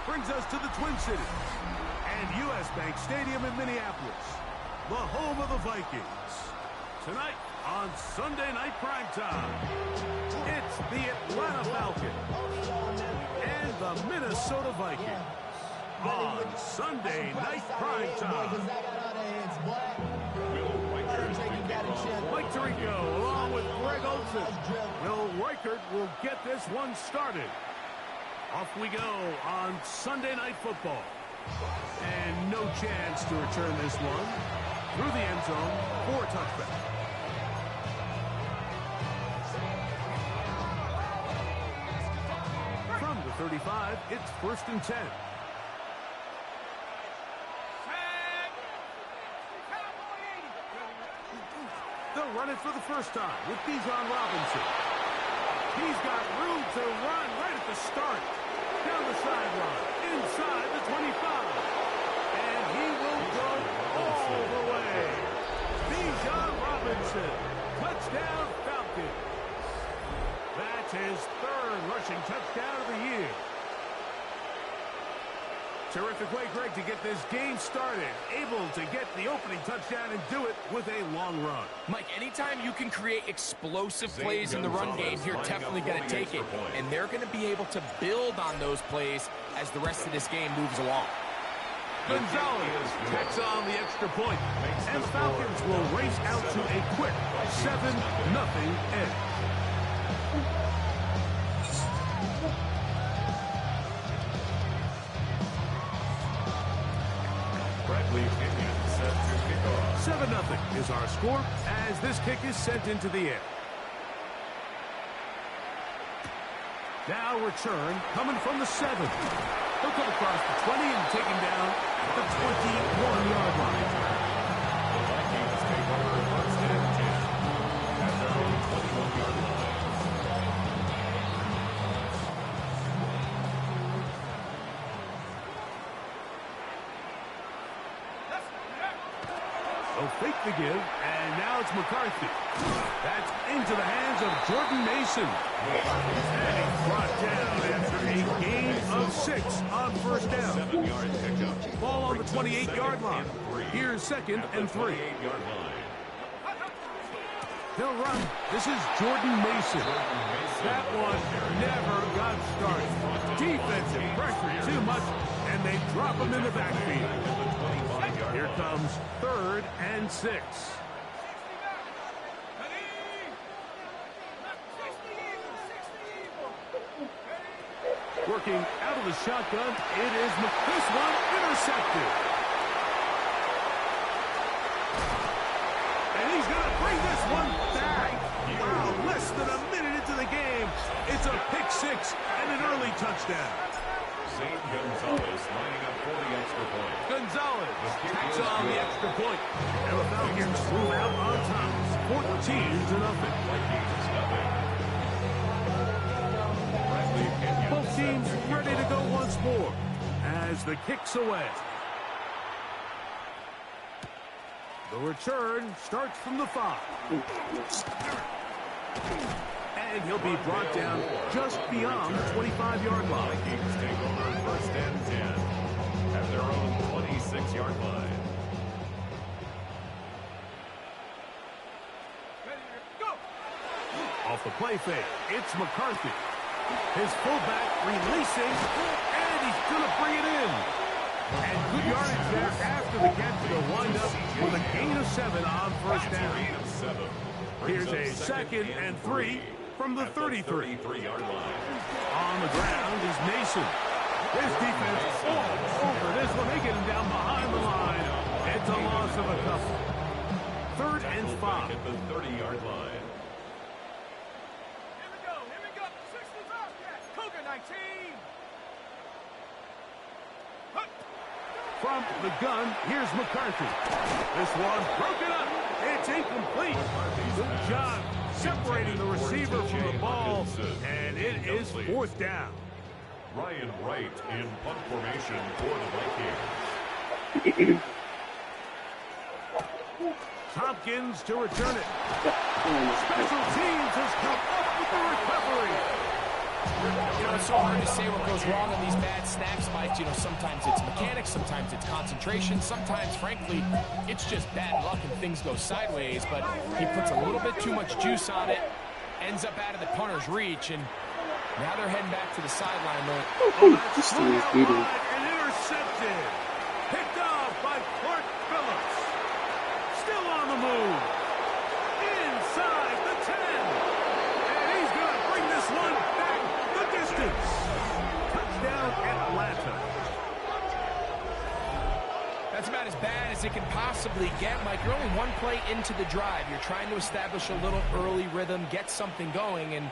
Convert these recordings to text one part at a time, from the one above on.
brings us to the Twin Cities and U.S. Bank Stadium in Minneapolis, the home of the Vikings. Tonight on Sunday Night Primetime, it's the Atlanta Falcons and the Minnesota Vikings on Sunday Night Primetime. Mike Tirico along with Greg Olsen. Will Reichert will get this one started. Off we go on Sunday Night Football. And no chance to return this one through the end zone for a touchback. From the 35, it's 1st and 10. They'll run it for the first time with Bijan Robinson. He's got room to run right at the start. Down the sideline, inside the 25. And he will go all the way. Bijan Robinson, touchdown Falcons. That's his 3rd rushing touchdown of the year. Terrific way, Greg, to get this game started. Able to get the opening touchdown and do it with a long run. Mike, anytime you can create explosive plays in the run game, you're definitely going to take it. And they're going to be able to build on those plays as the rest of this game moves along. Gonzalez tacks on the extra point. And the Falcons will race out to a quick 7-0 edge. Bradley Pinion set to kick off. 7-0 is our score as this kick is sent into the air. Now return coming from the 7. He'll come across the 20 and take him down at the 21-yard line. The Vikings take over 1st and 10 at their own 21-yard line. They'll fake the give, and now it's McCarthy. That's into the hands of Jordan Mason. And he's brought down after a gain of 6 on 1st down. 7-yard pickup. Ball on the 28-yard line. Here's 2nd and 3. 28-yard line. They'll run. This is Jordan Mason. That one never got started. Defensive pressure too much, and they drop him in the backfield. Here comes 3rd and 6. Working out of the shotgun, it is this one intercepted. And he's going to bring this one back. Wow, less than a minute into the game. It's a pick 6 and an early touchdown. Zane Gonzalez lining up for the extra point. Gonzalez tacks on the extra point. And the Falcons move out on top. 14-0. Vikings nothing. Bradley Pinion. Both teams ready to go once more as the kick's away. The return starts from the 5. And he'll be brought down just beyond the 25-yard line. Vikings take over 1st and 10 at their own 26-yard line. Off the play fake, it's McCarthy. His fullback releasing, and he's going to bring it in. And good yardage there after the catch. They'll wind up with a gain of 7 on 1st down. Gain of 7. Here's a 2nd and 3 from the 33. 33-yard line. On the ground is Mason. His defense all over this one. They get him down behind the line. It's a loss of a couple. 3rd and 5. At the 30-yard line. Here we go. 65. Cougar 19. From the gun, here's McCarthy. This one's broken up. It's incomplete. Good job separating the receiver from the ball, and it is 4th down. Ryan Wright in punt formation for the Vikings. Tompkins to return it. Special teams has come up with the recovery. You know, it's so hard to say what goes wrong on these bad snap spikes. You know, sometimes it's mechanics, sometimes it's concentration, sometimes, frankly, it's just bad luck and things go sideways, but he puts a little bit too much juice on it, ends up out of the punter's reach, and now they're heading back to the sideline. This thing is beautiful. And intercepted. Picked off by Clark Phillips. Still on the move. Inside the 10. And he's going to bring this one back the distance. Touchdown, Atlanta. That's about as bad as it can possibly get, Mike. You're only one play into the drive. You're trying to establish a little early rhythm, get something going, and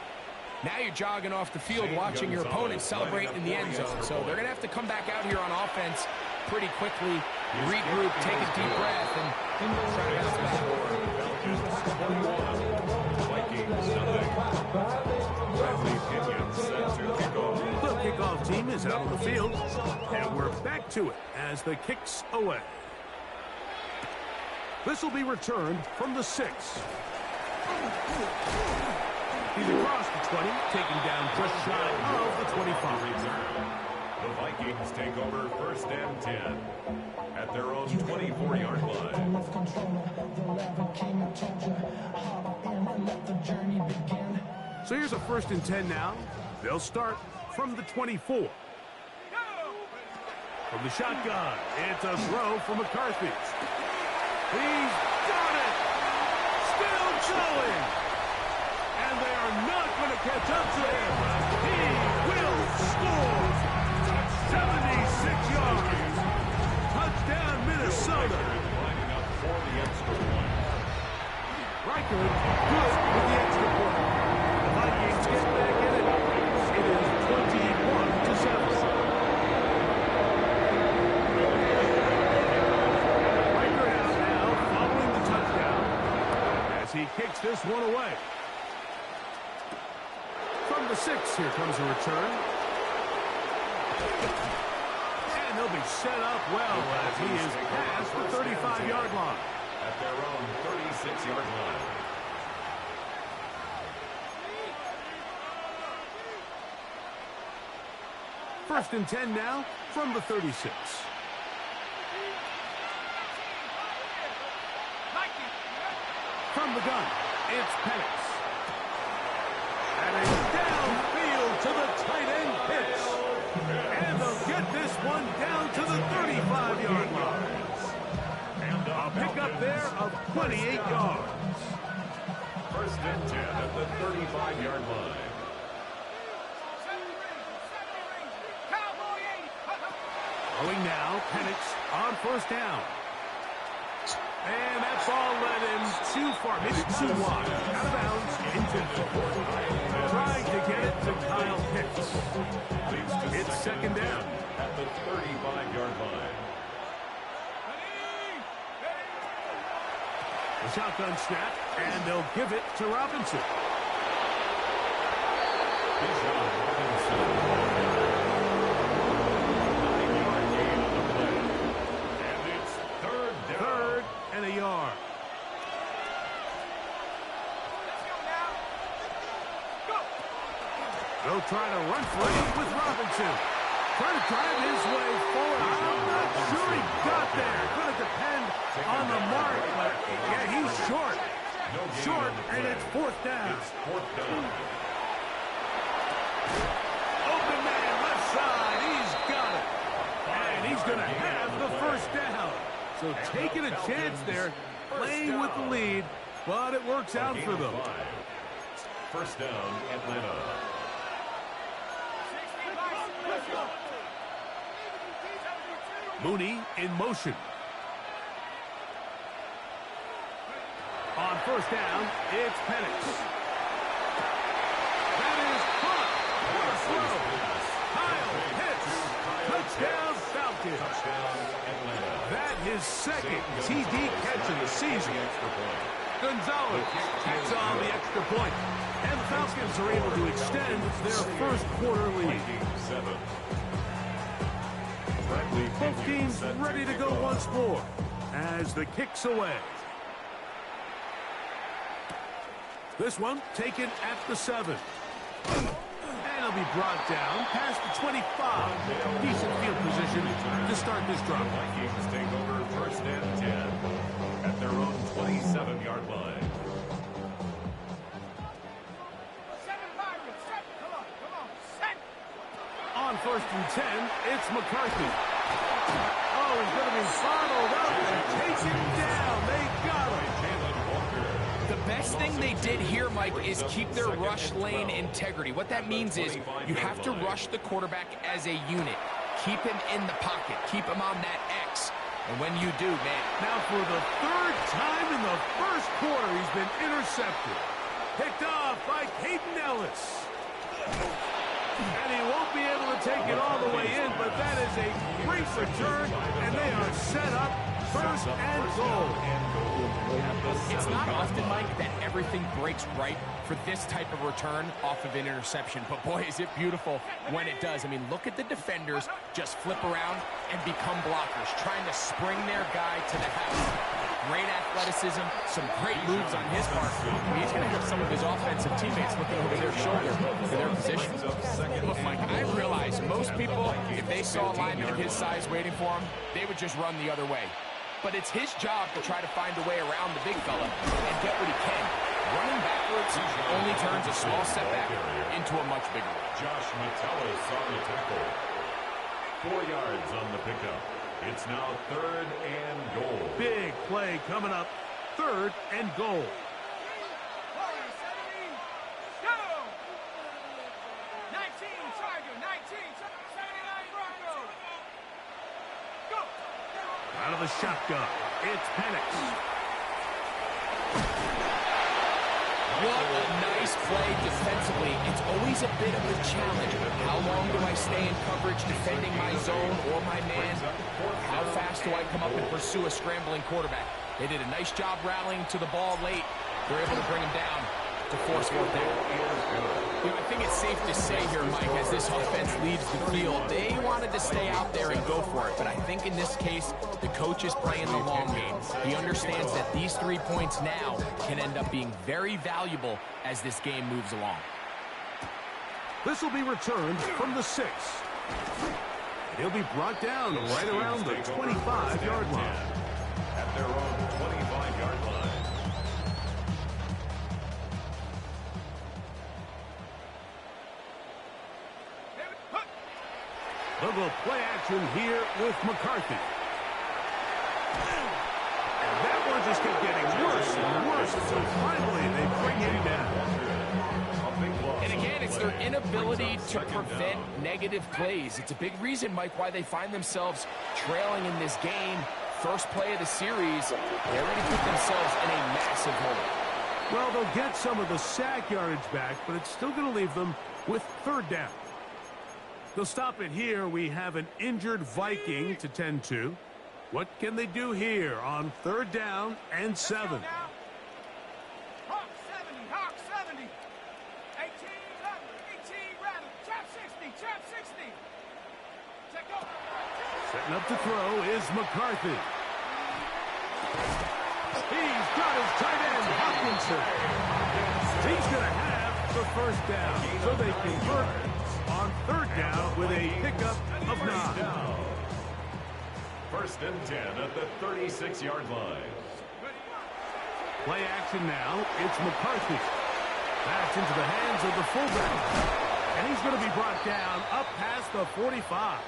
now you're jogging off the field watching your opponent celebrate in the end zone. So they're going to have to come back out here on offense pretty quickly, regroup, take a deep breath, and try to bounce back. The kickoff team is out on the field, and we're back to it as the kick's away. This will be returned from the 6. He's across the 20, taken down just shy of the 25. The Vikings take over 1st and 10 at their own 24-yard line. So here's a 1st and 10 now. They'll start from the 24. From the shotgun, it's a throw for McCarthy. He's got it! Still going! And they are not going to catch up to him. He will score! 76 yards! Touchdown, Minnesota! Lining up for the extra point. Reichard good with the extra point. The Vikings get back in it. It is 21-7. Reichard out now following the touchdown as he kicks this one away. From the 6, here comes a return. And he'll be set up well as he is past the 35-yard line. At their own 36-yard line. First and 10 now from the 36. From the gun, it's Penix. And a downfield to the tight end pitch. And they'll get this one down to the 35-yard line. A pickup there of 28 yards. 1st and 10 at the 35-yard line. Going now, Penix on 1st down. And that ball led him too far, maybe too wide. Out of bounds, incomplete. Trying to get it to Kyle Pitts. It's 2nd down. At the 35-yard line. The shotgun snap, and they'll give it to Robinson. Bijan Robinson. 9-yard gain on the play. And it's 3rd down. 3rd and a yard. They'll try to run for it with Robinson. Trying to drive his way forward. I'm not sure he got there. Going to depend on the mark, but yeah, he's short. Short, and it's 4th down. It's 4th down. Open man, left side. He's got it. And he's going to have the 1st down. So taking a chance there, playing with the lead, but it works out for them. 1st down, Atlanta. Mooney in motion. On 1st down, it's Penix. That is caught. What a throw. Kyle Pitts. Touchdown, Falcons. Touchdown, Atlanta. That his 2nd TD catch of the season. Gonzalez kicks on the extra point. And the Falcons are able to extend their 1st quarter lead. Both teams ready to go once more as the kick's away. This one taken at the 7. And a he'll be brought down past the 25. Decent field position to start this drive. Vikings take over first and 10 at their own 27-yard line. On first and 10, it's McCarthy. Oh, he's going to be followed up and taken down. They got him. The best thing they did here, Mike, is keep their rush lane integrity. What that means is you have to rush the quarterback as a unit. Keep him in the pocket. Keep him on that X. And when you do, man. Now for the third time in the first quarter, he's been intercepted. Picked off by Caden Ellis. And he won't be able to take it all the way in, but that is a great return, and they are set up first and goal. It's not often, Mike, that everything breaks right for this type of return off of an interception. But, boy, is it beautiful when it does. I mean, look at the defenders just flip around and become blockers, trying to spring their guy to the house. Great athleticism, some great moves on his part. He's going to have some of his offensive teammates looking over their shoulder for their position. Look, Mike, I realize most people, if they saw a lineman of his size waiting for him, they would just run the other way. But it's his job to try to find a way around the big fella and get what he can. Running backwards only turns a small setback into a much bigger one. Josh Metellus on the tackle. 4 yards on the pickup. It's now third and goal. Big play coming up. Third and goal. Out of the shotgun, it's Penix. What a nice play defensively. It's always a bit of a challenge. How long do I stay in coverage defending my zone or my man? How fast do I come up and pursue a scrambling quarterback? They did a nice job rallying to the ball late. They're able to bring him down to force fourth down. You know, I think it's safe to say here, Mike, as this offense leads the field, they wanted to stay out there and go for it. But I think in this case, the coach is playing the long game. He understands that these 3 points now can end up being very valuable as this game moves along. This will be returned from the 6. He'll be brought down right around the 25-yard line. At their own 25-yard line. They'll go play action here with McCarthy. And that one just kept getting worse and worse until finally they bring him down. And again, it's their inability to prevent negative plays. It's a big reason, Mike, why they find themselves trailing in this game. First play of the series, they already put themselves in a massive hole. Well, they'll get some of the sack yardage back, but it's still going to leave them with third down. They'll stop it here. We have an injured Viking to tend to. What can they do here on third down and 7? Hawk 70, Hawk 70. 18, 18, rattle. Trap 60, trap 60. Check up. Setting up to throw is McCarthy. He's got his tight end, Hopkinson. He's going to have the first down, so they convert on third down with a pickup of 9. First and 10 at the 36-yard line. Play action now. It's McCarthy. That's into the hands of the fullback. And he's going to be brought down up past the 45.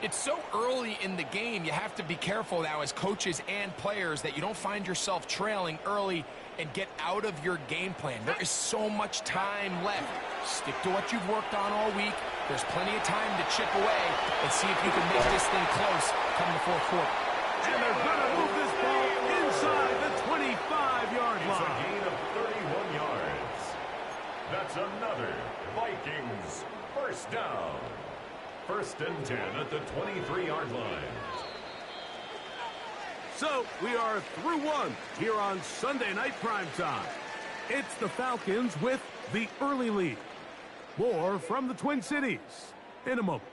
It's so early in the game, you have to be careful now as coaches and players that you don't find yourself trailing early and get out of your game plan. There is so much time left. Stick to what you've worked on all week. There's plenty of time to chip away and see if you can make this thing close come the fourth quarter. And they're going to move this ball inside the 25-yard It's a line. gain of 31 yards. That's another Vikings first down. First and 10 at the 23-yard line. So we are through one here on Sunday Night Primetime. It's the Falcons with the early lead. More from the Twin Cities in a moment.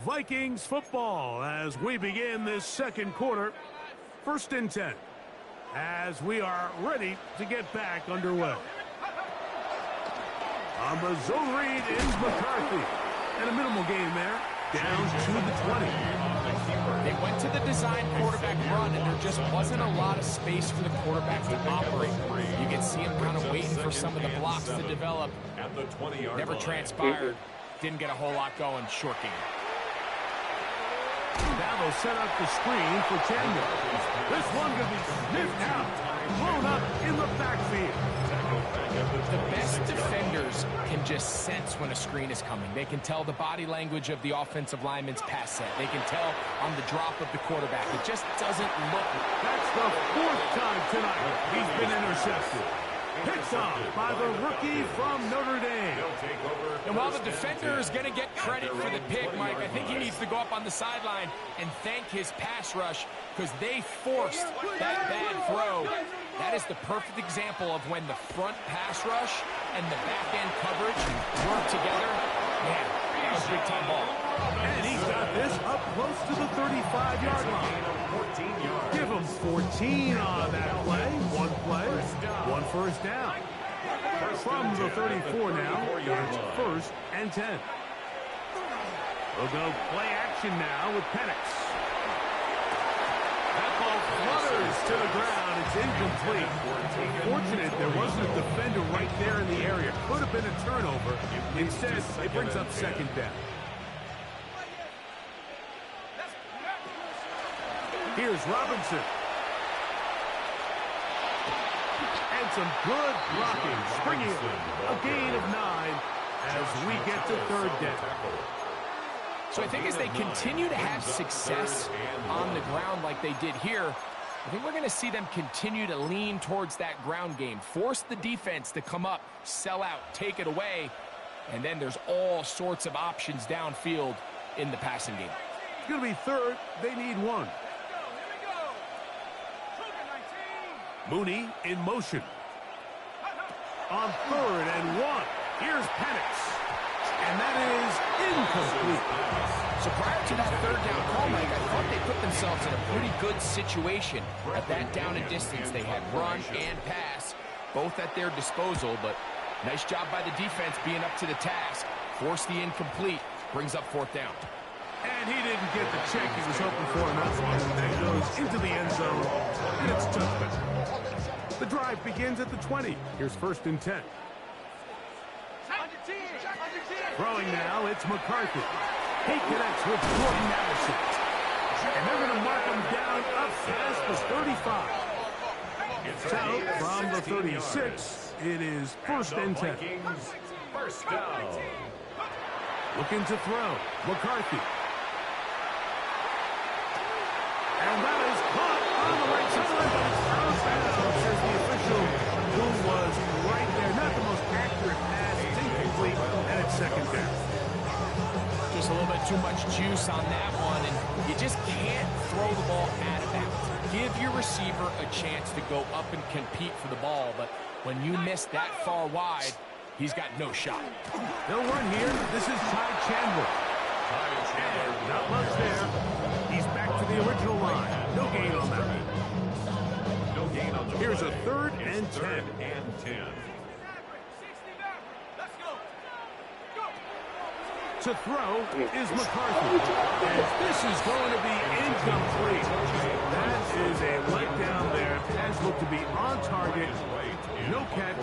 Vikings football as we begin this second quarter. First and 10 as we are ready to get back underway. On the zone read is McCarthy. And a minimal gain there. Down to the 20. They went to the design quarterback run, and there just wasn't a lot of space for the quarterback to operate. You can see him kind of waiting for some of the blocks to develop. At the 20-yard Never line. transpired. Didn't get a whole lot going. Short game. Now they'll set up the screen for Chandler. This one going to be sniffed out. Blown up in the backfield. The best defenders can just sense when a screen is coming. They can tell the body language of the offensive lineman's pass set. They can tell on the drop of the quarterback. It just doesn't look. That's the fourth time tonight he's been intercepted. Picked off by the rookie from Notre Dame. And while the defender is going to get credit for the pick, Mike, I think he needs to go up on the sideline and thank his pass rush because they forced that bad throw. That is the perfect example of when the front pass rush and the back-end coverage work together. Man, that was a big-time ball. And he's got this up close to the 35-yard line. Give him 14 on that play. One first down. From the 34 now, it's 1st and 10. We'll go play action now with Penix. That ball flutters to the ground. It's incomplete. Fortunate there wasn't a defender right there in the area. Could have been a turnover. Instead, it brings up 2nd down. Here's Robinson. And some good blocking. Springing a gain of 9 as we get to 3rd down. So I think as they continue to have success on the ground like they did here, I think we're going to see them continue to lean towards that ground game. Force the defense to come up, sell out, take it away, and then there's all sorts of options downfield in the passing game. It's going to be 3rd. They need 1. Mooney in motion. On 3rd and 1. Here's Penix. And that is incomplete. So prior to that 3rd down call, Mike, I thought they put themselves in a pretty good situation at that down and distance. They had run and pass, both at their disposal, but nice job by the defense being up to the task. Force the incomplete. Brings up 4th down. And he didn't get the check he was hoping for in that one. That goes into the end zone, and it's touchdown. The drive begins at the 20. Here's 1st and 10. Throwing now, it's McCarthy. He connects with Jordan Addison. And they're going to mark him down up past the 35. So, from the 36, it is 1st and 10. First down. Looking to throw. McCarthy. And that is caught on the right side, but it's out of bounds, says the official, who was right there. Not the most accurate pass. It's incomplete, and it's 2nd down. Just a little bit too much juice on that one, and you just can't throw the ball out of bounds. Give your receiver a chance to go up and compete for the ball, but when you miss that far wide, he's got no shot. They'll run here. This is Ty Chandler. And not much there. He's back to the original line. No gain on that. No gain on the Here's a play. 3rd and It's 10. 3rd and 10. To throw is McCarthy. And this is going to be incomplete. That is a letdown there. Pass looked to be on target. No catch.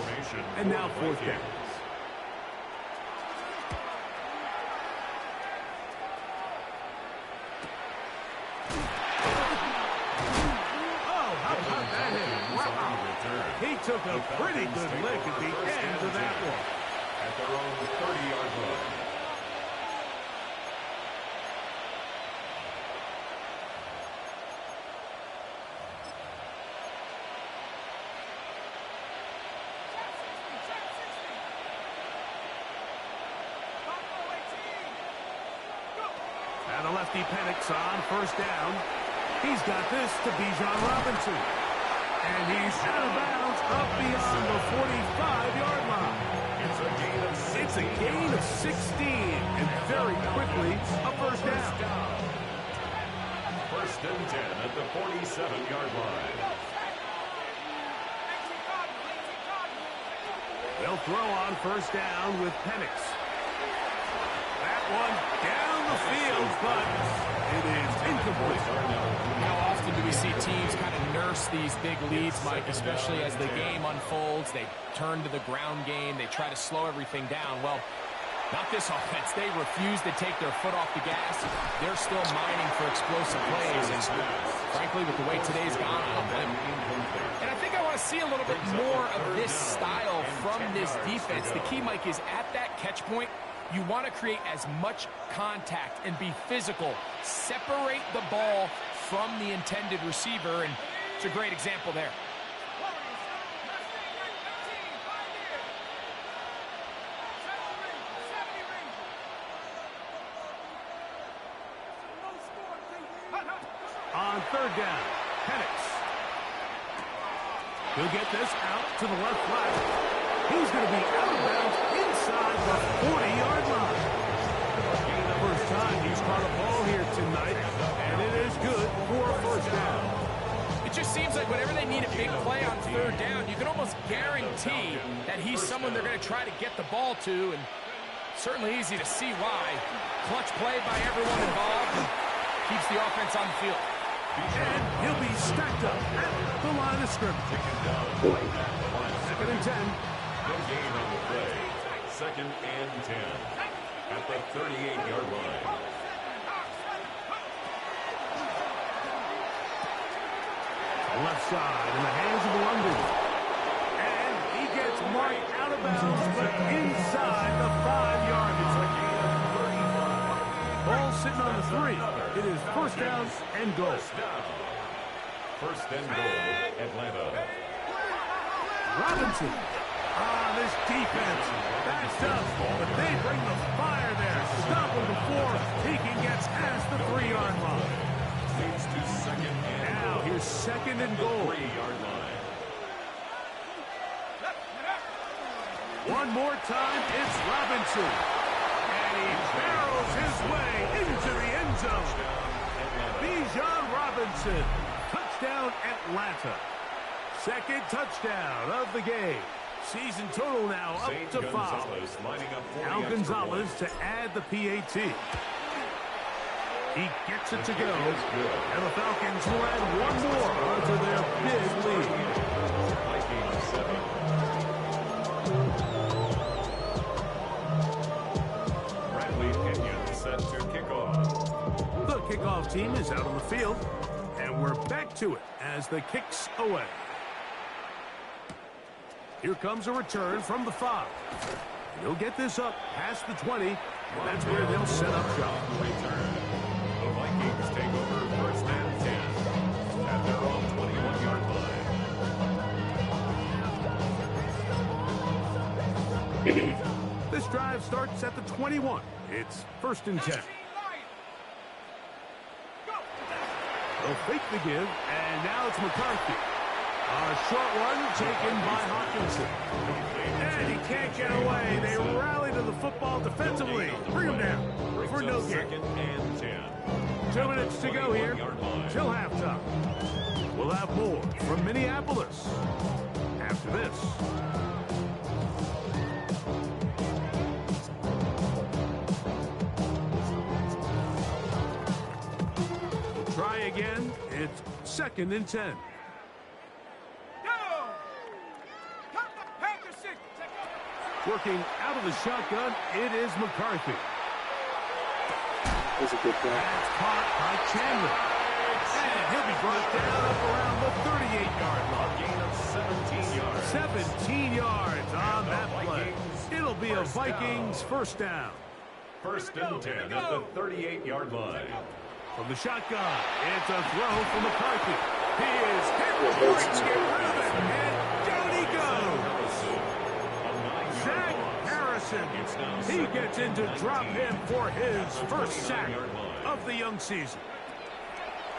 And now 4th down. Oh, how about that hit? Wow. He took a pretty good lick at the end of that one. At their own 30-yard line. And a lefty Penix on 1st down. He's got this to Bijan Robinson. And he's out of bounds up beyond the 45-yard line. It's a gain of 16. And very quickly, a 1st down. 1st and 10 at the 47-yard line. They'll throw on first down with Penix. That one down the field, but it is incomplete. How often do we see teams kind of nurse these big leads, Mike, especially as the game unfolds? They turn to the ground game. They try to slow everything down. Well, not this offense. They refuse to take their foot off the gas. They're still mining for explosive plays. And frankly, with the way today's gone, I don't blame them. And I think I want to see a little bit more of this style from this defense. The key, Mike, is at that catch point, you want to create as much contact and be physical. Separate the ball from the intended receiver, and it's a great example there. On third down, Penix. He'll get this out to the left flat. He's going to be out of bounds inside the 40-yard line. First time he's caught a ball here tonight, and it is good for a first down. It just seems like whenever they need a big play on third down, you can almost guarantee that he's someone they're going to try to get the ball to, and certainly easy to see why. Clutch play by everyone involved and keeps the offense on the field. And he'll be stacked up at the line of scrimmage. Second and 10. The gain on the play. Second and 10 at the 38-yard line. Left side in the hands of London. And he gets marked out of bounds, but inside the 5-yard line. Ball sitting on the 3. It is first down and goal. First and goal, Atlanta. Robinson. This defense. That's up, but they bring the fire there. Stop him before he can get past the 3-yard line. Moves to second and Now here's second and goal. 3-yard line. One more time, it's Robinson. And he barrels his way into the end zone. Bijan Robinson. Touchdown, Atlanta. Second touchdown of the game. Season total now up St. to 5. Gonzalez lining up for Now the extra Gonzalez point. to add the PAT. He gets it to go. And the Falcons will add one more onto their big lead. Vikings 7. Bradley Pinion set to kick off. The kickoff team is out on the field. And we're back to it as the kick's away. Here comes a return from the 5. He'll get this up past the 20. And that's where they'll set up shop. Return. The Vikings take over first and 10 at their own 21-yard line. This drive starts at the 21. It's first and 10. They'll fake the give, and now it's McCarthy. A short one taken by Hawkinson. And he can't get away. They rally to the football defensively. Bring him down for no gain. Second and 10. 2 minutes to go here till halftime. We'll have more from Minneapolis after this. Try again. It's second and 10. Working out of the shotgun, it is McCarthy. That was a good play. That's caught by Chandler. And he'll be brought down up around the 38-yard line. Gain of 17 yards. 17 yards on that play. It'll be a Vikings first down. First and 10 at the 38-yard line. From the shotgun, it's a throw from McCarthy. He is hit. Breaks get rid of it. And down he goes. Zach Harrison. He gets in to drop him for his first sack of the young season.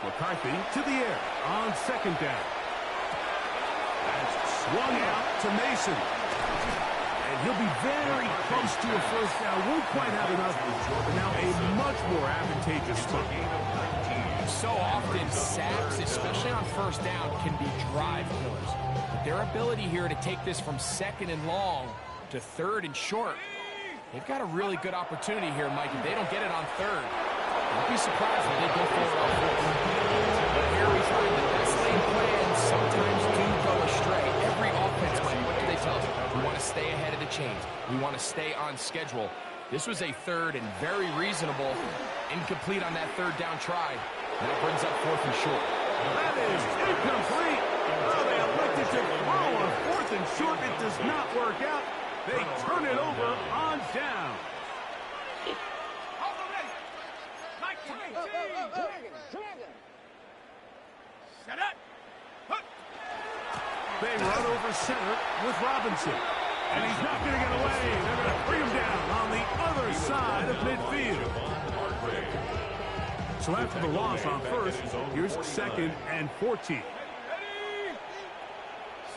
McCarthy to the air on second down. That's swung out to Mason. And he'll be very close to a first down. Won't quite have enough, but now a much more advantageous spot. So often, sacks, especially on first down, can be drive killers. But their ability here to take this from second and long to 3rd and short. They've got a really good opportunity here, Mike. If they don't get it on 3rd, don't be surprised when they go for it on 4th. But here we find the best laid plans sometimes do go astray. Every offense, Mike, what do they tell us? We want to stay ahead of the chains. We want to stay on schedule. This was a 3rd and very reasonable. Incomplete on that 3rd down try. That brings up 4th and short. That is incomplete. Oh, they elected to throw on 4th and short. It does not work out. They turn it over on down. Hold on, ready. 19, set up. They run over center with Robinson. And he's not going to get away. They're going to bring him down on the other side of midfield. So after the loss on 1st, here's 2nd and 14. Ready?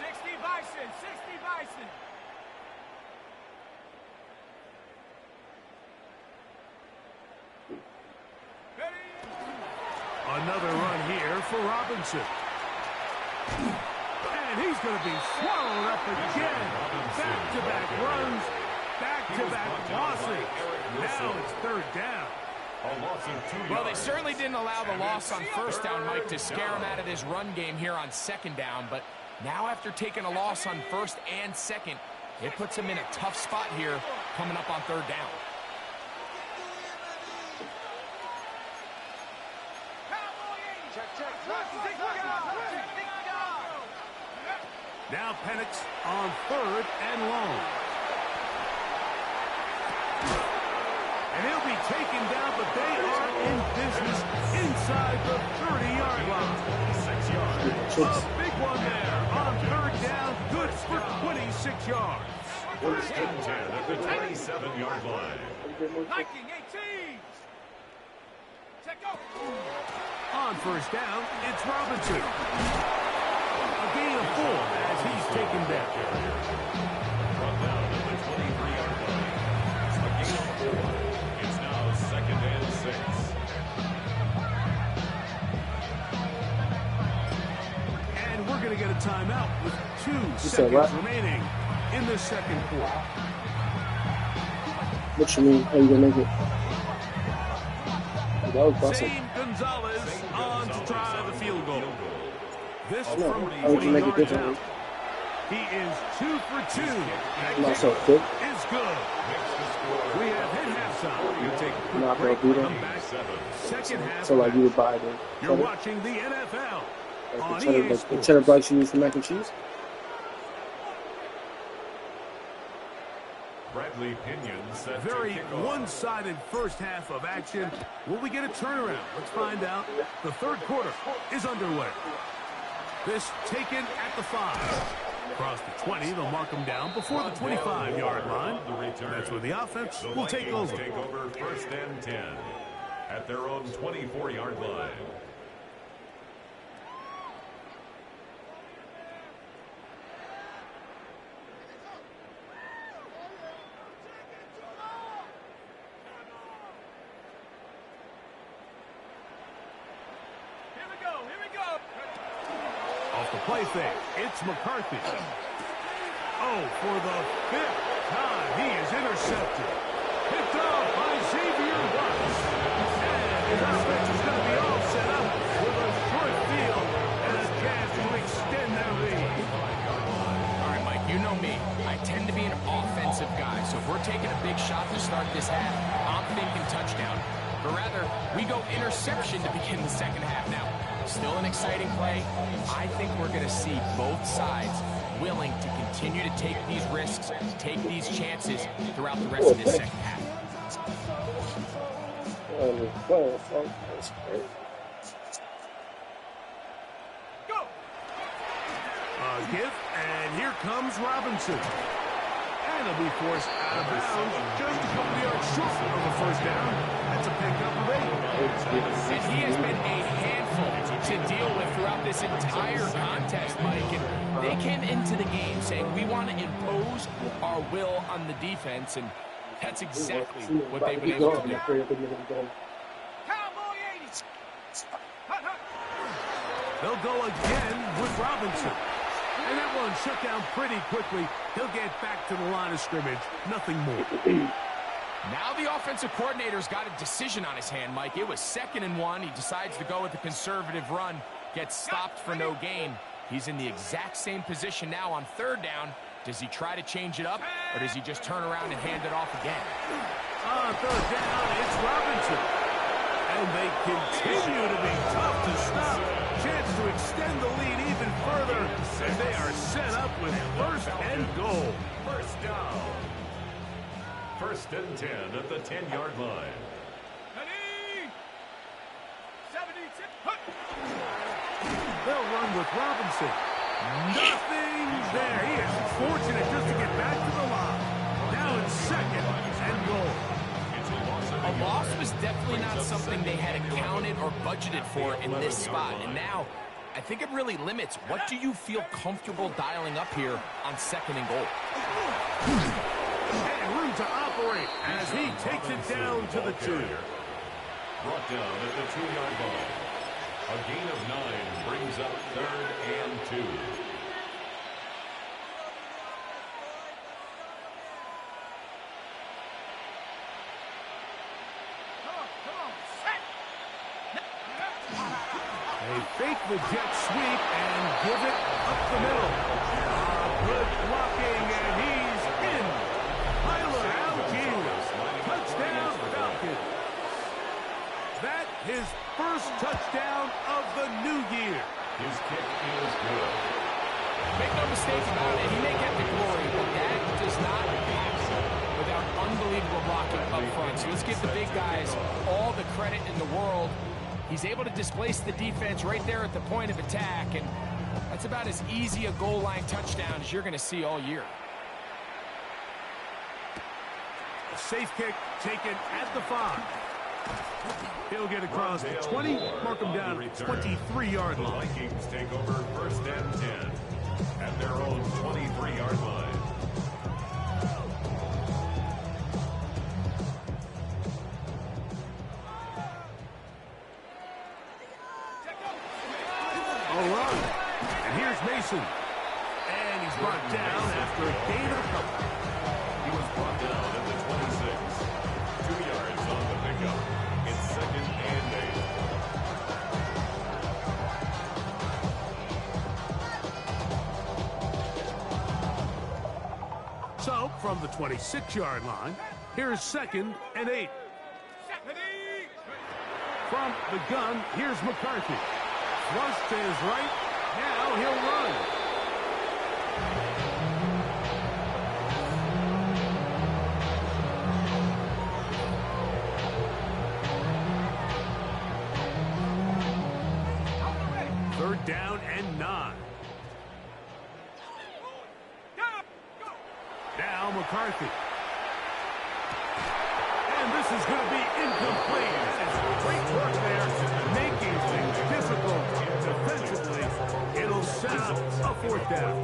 60 Bison, 60 Bison. Ready? Another run here for Robinson. And he's going to be swallowed up again. Back-to-back runs, back-to-back losses. Now it's 3rd down. Well, they certainly didn't allow the loss on 1st down, Mike, to scare him out of this run game here on 2nd down. But now after taking a loss on 1st and 2nd, it puts him in a tough spot here coming up on 3rd down. Now Penix on 3rd and long. And he'll be taken down, but they are in business inside the 30-yard line. 6 yards. A big one there on 3rd down. Good for 26 yards. 1st and 10 at the 27-yard line. Viking 18. Check go. On 1st down, it's Robinson. A gain of 4 as he's taken down. Brought down at the 23-yard line. A gain of 4. It's now 2nd and 6. And we're going to get a timeout with 2 seconds remaining in the 2nd quarter. What you mean? How you gonna make it? That was busted. Zane Gonzalez on to try the field goal. This I know. from How would you 20 make it yards differently? out. He is 2 for 2. That Not kick so quick. is good. We have hit halftime. You take a Not quick gonna break, beat come him. back. 2nd half. So like you would buy the You're cheddar, watching the NFL on like the cheddar, EA the Sports. cheddar bites you use for mac and cheese. Bradley Pinion set to Very kick off. one-sided 1st half of action. Will we get a turnaround? Let's find out. The 3rd quarter is underway. This taken at the 5. Across the 20, they'll mark them down before the 25-yard line. That's where the offense The will take Vikings over. take over 1st and 10 at their own 24-yard line. Here we go, here we go. Off the play fake, it's McCarthy. Oh, for the 5th time, he is intercepted. Picked off by Xavier Watts. And his offense is going to be all set up with a short field and a chance to extend their lead. All right, Mike, you know me. I tend to be an offensive guy, so if we're taking a big shot to start this half, I'm thinking touchdown. But rather, we go interception to begin the 2nd half. Now, still an exciting play. I think we're going to see both sides willing to continue to take these risks, take these chances throughout the rest of this 2nd half. Go. A give, and here comes Robinson. And he'll be forced out of bounds just a couple yards short of the 1st down. That's a pickup of 8. And he has been a handful to deal with throughout this entire contest, Mike. And they came into the game saying, we want to impose our will on the defense, and that's exactly what they've been able to do. Cowboy 80. Hut, hut. They'll go again with Robinson. And that one shut down pretty quickly. He'll get back to the line of scrimmage. Nothing more. Now the offensive coordinator's got a decision on his hand, Mike. It was 2nd and 1. He decides to go with a conservative run. Gets stopped for no gain. He's in the exact same position now on 3rd down. Does he try to change it up, or does he just turn around and hand it off again? On 3rd down, it's Robinson. And they continue to be tough to stop. Chance to extend the lead even further. And they are set up with 1st and goal. First down. 1st and 10 at the 10-yard line. Ready? 72. They'll run with Robinson. Nothing there. He is fortunate just to get back to the line. Now it's 2nd and goal. A loss was definitely not something they had accounted or budgeted for in this spot. And now, I think it really limits what do you feel comfortable dialing up here on 2nd and goal. And room to operate as he takes it down to the 2. Brought down at the 2-yard line. A gain of 9 brings up 3rd and 2. They fake the jet sweep and give it up the middle. Good blocking, and he's in. Tyler Algier. Touchdown, Falcons. That his first touchdown of the new year. His kick is good. Make no mistake about it, he may get the glory, but that does not happen without unbelievable blocking up front. So let's give the big guys all the credit in the world. He's able to displace the defense right there at the point of attack, and that's about as easy a goal line touchdown as you're going to see all year. A safe kick taken at the 5. He'll get across the 20, mark him down at the 23-yard line. The Vikings take over 1st and 10 at their own 23-yard line. All right, and here's Mason. And he's brought down after a gain of a couple. He was brought down at the 26. 2 yards on the pickup. It's 2nd and 8. So, from the 26-yard line, here's 2nd and 8. From the gun, here's McCarthy. Flush to his right. Now he'll run. Third down and 9. Now McCarthy. And this is going to be incomplete. It's great work there, making things difficult defensively. It'll set up a 4th down.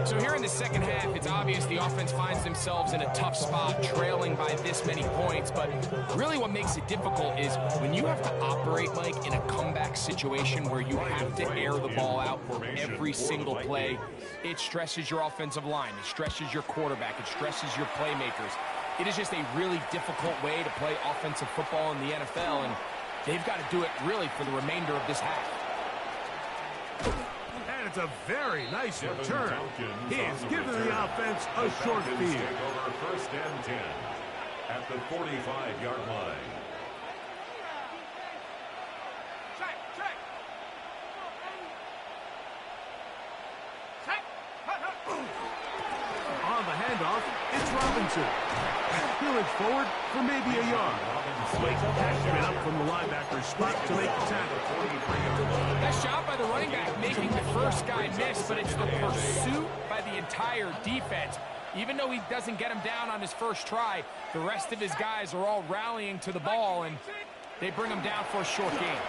So here in the second half, it's obvious the offense finds themselves in a tough spot, trailing by this many points. But really what makes it difficult is when you have to operate, Mike, in a comeback situation where you have to air the ball out for every single play, it stresses your offensive line. It stresses your quarterback. It stresses your playmakers. It is just a really difficult way to play offensive football in the NFL, and they've got to do it really for the remainder of this half. And it's a very nice return. He has given the offense a short field. Take over 1st and 10 at the 45-yard line. On the handoff, it's Robinson. He'll edge forward for maybe a yard. Blake Cashman up from the linebacker's spot to make the tackle. Nice job by the running back making the first guy miss, but it's the pursuit by the entire defense. Even though he doesn't get him down on his first try, the rest of his guys are all rallying to the ball, and they bring him down for a short gain.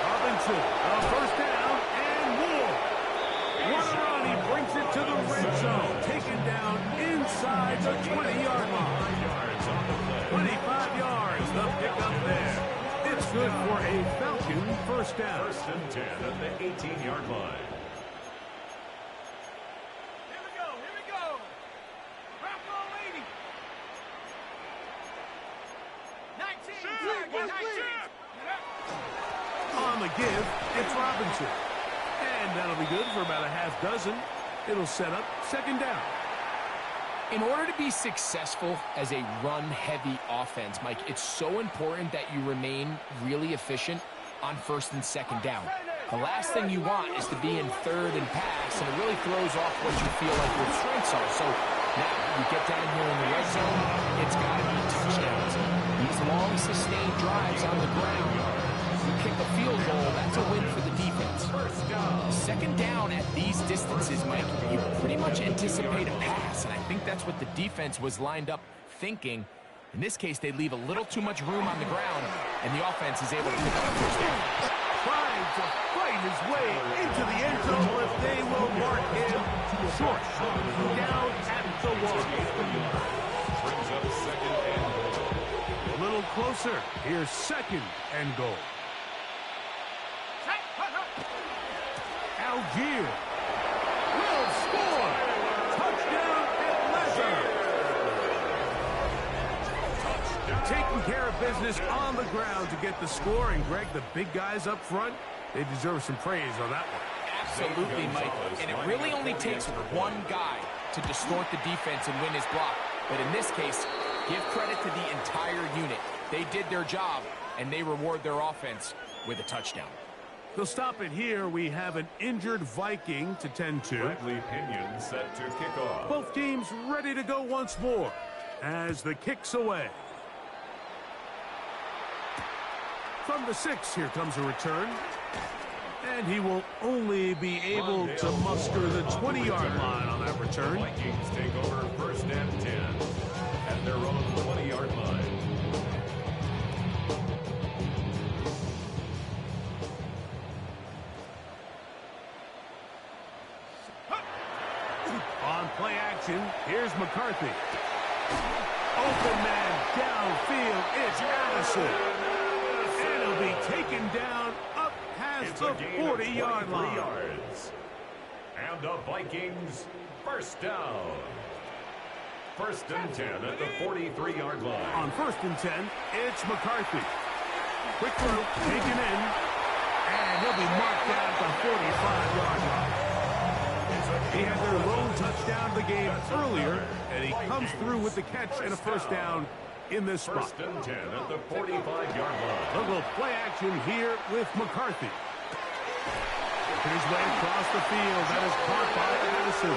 Robinson, a 1st down and more. What a run, he brings it to the red zone. Taken down inside the 20-yard line. 25 yards, the pickup there. It's good for a Falcon first down. First and 10 at the 18-yard line. Here we go. Here we go. Bronco 80. 19. 19. On the give, it's Robinson. And that'll be good for about a half dozen. It'll set up second down. In order to be successful as a run-heavy offense, Mike, it's so important that you remain really efficient on first and second down. The last thing you want is to be in third and pass, and it really throws off what you feel like your strengths are. So now you get down here in the red zone, it's got to be touchdowns. These long, sustained drives on the ground, you kick a field goal, that's a win for the defense. Second down at these distances, Mike, you pretty much anticipate a pass, and I think that's what the defense was lined up thinking. In this case, they leave a little too much room on the ground, and the offense is able to pick up a first down. Trying to fight his way into the end zone, but they will mark him short. Down at the 1. Brings up second and goal. A little closer. Here's second and goal. Algier will score. Touchdown, Atlanta. Taking care of business on the ground to get the score. And, Greg, the big guys up front, they deserve some praise on that one. Absolutely, Mike. And it really only takes one guy to distort the defense and win his block. But in this case, give credit to the entire unit. They did their job, and they reward their offense with a touchdown. They'll stop it here. We have an injured Viking to tend to. Bradley Pinion set to kick off. Both teams ready to go once more as the kick's away. From the 6, here comes a return. And he will only be able to muster the 20-yard line on that return. Vikings take over first and 10 at their own 20-yard line. On play action, here's McCarthy. Open man downfield, it's Addison. And he'll be taken down up past the 40-yard line. Yards. And the Vikings first down. First and 10 at the 43-yard line. On first and 10, it's McCarthy. Quick throw, taken in, and he'll be marked down at the 45-yard line. He had their lone touchdown of the game earlier, and he comes through with the catch and a first down in this spot. First and 10 at the 45-yard line. A little play action here with McCarthy. Working his way across the field. That is caught by Addison.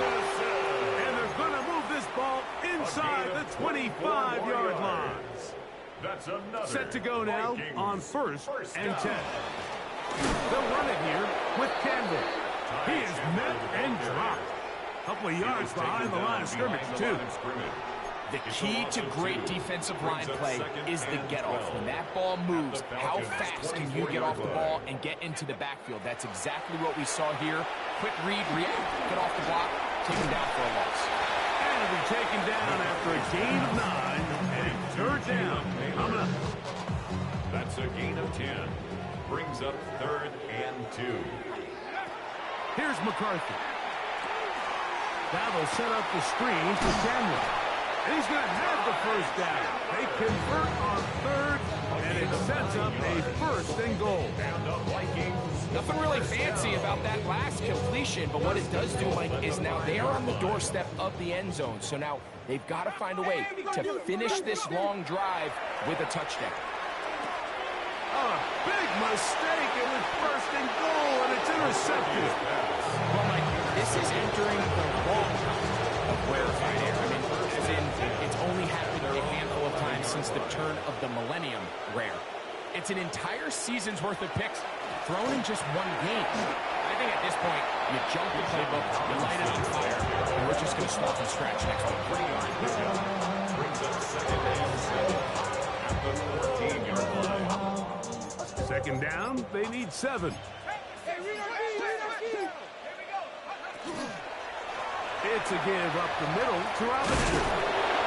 And they're going to move this ball inside the 25-yard line. That's another. Set to go now Vikings on first and 10. down. They'll run it here with Campbell. He is met and dropped. A couple of yards behind the line of scrimmage, too. The key to great defensive line play is the get-off. When that ball moves, how fast can you get off the ball and get into the backfield? That's exactly what we saw here. Quick read, react, get off the block, take him down for a loss. And he'll be taken down after a gain of 9 and third down. Coming up. That's a gain of 10. Brings up third and 2. Here's McCarthy. Now they'll set up the screen for Cameron. And he's going to have the first down. They convert on third, and it sets up a first and goal. And the Vikings. Nothing really fancy about that last completion, but what it does do, Mike, is now they are on the doorstep of the end zone. So now they've got to find a way to finish this long drive with a touchdown. A big mistake. It was first and goal, and it's intercepted. Well, Mike, this is entering the wrong of rarefied air. I mean, as in, it's only happened a handful of times since the turn of the millennium rare. It's an entire season's worth of picks thrown in just one game. I think at this point, you jump the playbook, you light it on fire, and we're just going to start from scratch next week. Brings up second and 7 at the 14-yard line. Second down, they need 7. It's a give up the middle to Robinson.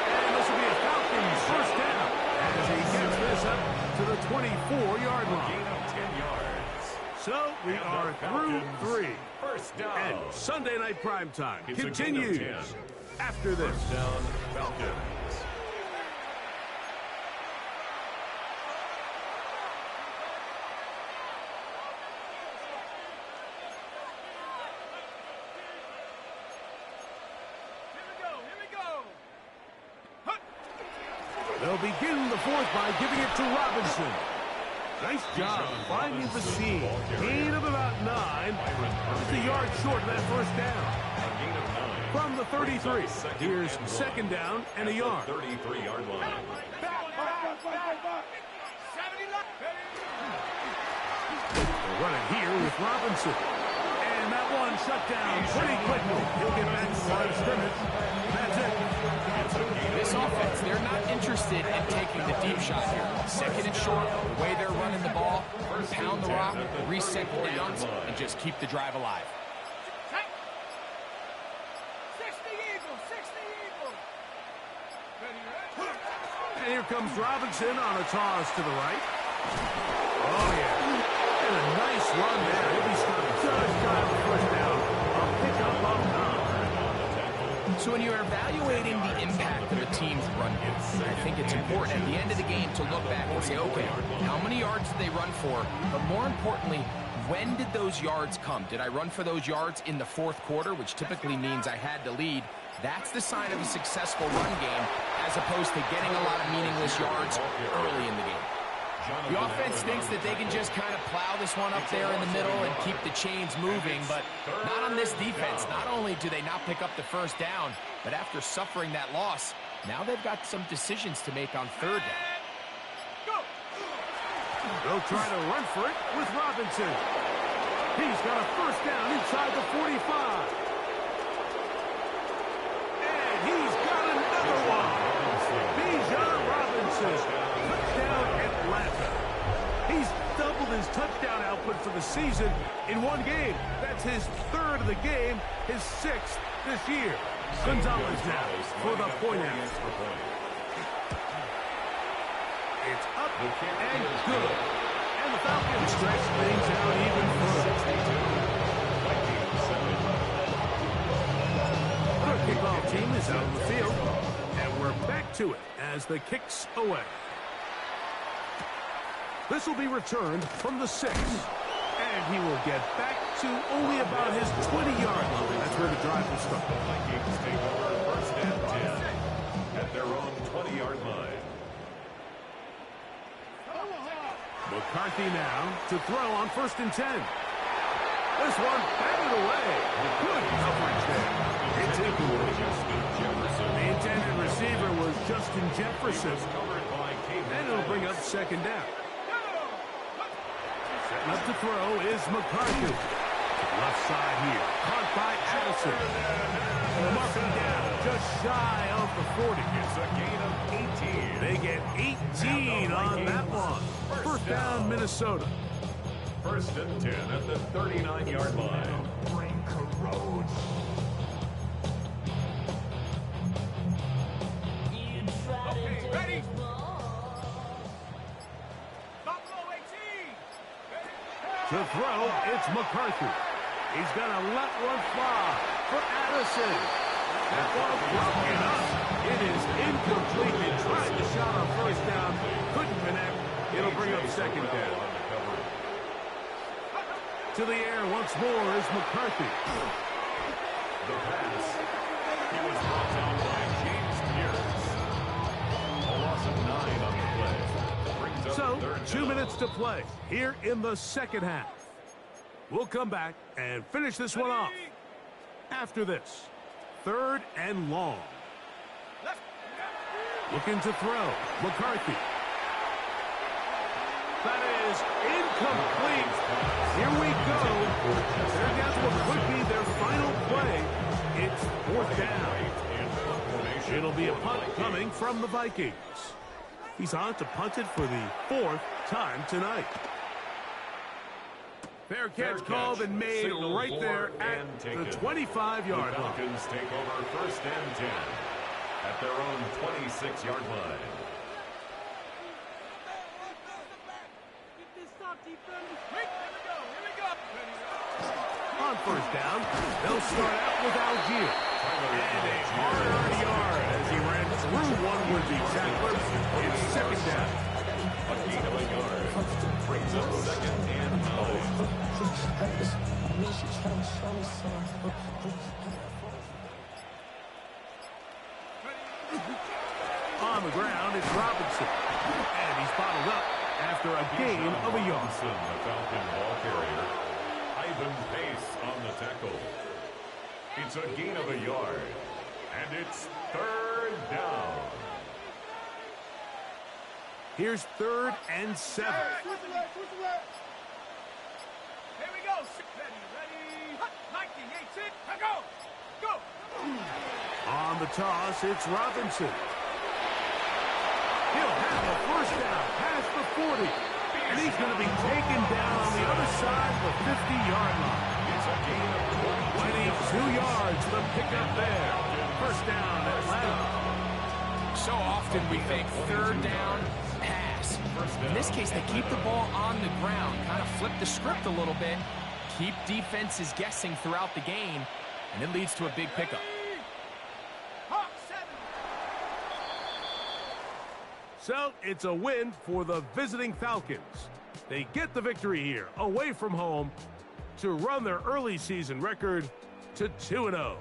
And this will be a Falcons first down as he gets this up to the 24-yard line. So we are through 3. First down. And Sunday Night Primetime It's a gain of continues 10. after this. First down, Falcons. Here we go. They'll begin the fourth by giving it to Robinson. Nice job finding the seam. Gain of about 9. Just a yard short of that first down. A gain of 9. From the 33, here's second down and a yard. 33-yard line. They'll run it here with Robinson. And that one shut down pretty quickly. He'll get back to the line of scrimmage. That's it. This offense, they're not interested in taking the deep shot here. Second and short, the way they're running the ball, pound the rock, reset the downs, and just keep the drive alive. 60 Eagles. And here comes Robinson on a toss to the right. Oh, yeah. And a nice run there. He'll be stopped just shy of the first down. A pickup of 9. So when you're evaluating the impact of a team's run game, I think it's important at the end of the game to look back and say, okay, how many yards did they run for? But more importantly, when did those yards come? Did I run for those yards in the fourth quarter, which typically means I had to lead? That's the sign of a successful run game, as opposed to getting a lot of meaningless yards early in the game. The offense thinks that they can just kind of plow this one up there in the middle and keep the chains moving, but not on this defense. Not only do they not pick up the first down, but after suffering that loss, now they've got some decisions to make on third down. They'll try to run for it with Robinson. He's got a first down inside the 45. And he's got another one. Bijan Robinson. Touchdown Atlanta. He's doubled his touchdown output for the season in one game. That's his third of the game, his 6th this year. Gonzalez now for the point out. It's up and good. And the Falcons stretch things out even further. Our kickoff team is out on the field. And we're back to it as the kick's away. This will be returned from the 6. And he will get back to only about his 20-yard line. That's where the drive will start. The Vikings take over first and 10 at their own 20-yard line. McCarthy now to throw on first and 10. This one batted away. Good coverage there. It's incomplete. The intended receiver was Justin Jefferson. And it'll bring up second down. Setting up to throw is McCarthy. Left side here. Caught by Addison. Marking down just shy of the 40. It's a gain of 18. They get 18 on that one. First down, Minnesota. First and 10 at the 39-yard line. Brain corrodes. Okay, ready? Buffalo 18. To throw, it's McCarthy. He's going to let one fly for Addison. That ball broken up. It is incomplete. They tried the shot on first down. Couldn't connect. It'll bring up second down. To the air once more is McCarthy. The pass. He was brought down by James Pierce. A loss of 9 on the play. Brings up So, third 2 down. minutes to play here in the second half. We'll come back and finish this one off after this. Third and long. Looking to throw. McCarthy. That is incomplete. Here we go. They're down to what could be their final play. It's fourth down. It'll be a punt coming from the Vikings. He's on to punt it for the 4th time tonight. Fair catch called and made Signal right for there at and the taken. 25-yard The line. Falcons take over first and 10 at their own 26-yard line. Get this stop, defense. Here we go. On first down, they'll start out with Algier. And a hard yard as he ran through one would-be tackler. It's second down. A gain of a yard brings up second and 9. On the ground, it's Robinson. And he's bottled up after a gain of a yard. Robinson, the Falcon ball carrier. Ivan Pace on the tackle. It's a gain of a yard. And it's third down. Here's 3rd and 7. Here we go. Ready. Mikey, Yates it. Go. Go. On the toss, it's Robinson. He'll have a first down past the 40. And he's going to be taken down on the other side of the 50-yard line. It's a gain of 22 yards, the pickup there. First down, Atlanta. So often we think third down, pass. In this case, they keep the ball on the ground, kind of flip the script a little bit, keep defenses guessing throughout the game, and it leads to a big pickup. So it's a win for the visiting Falcons. They get the victory here, away from home, to run their early season record to 2-0.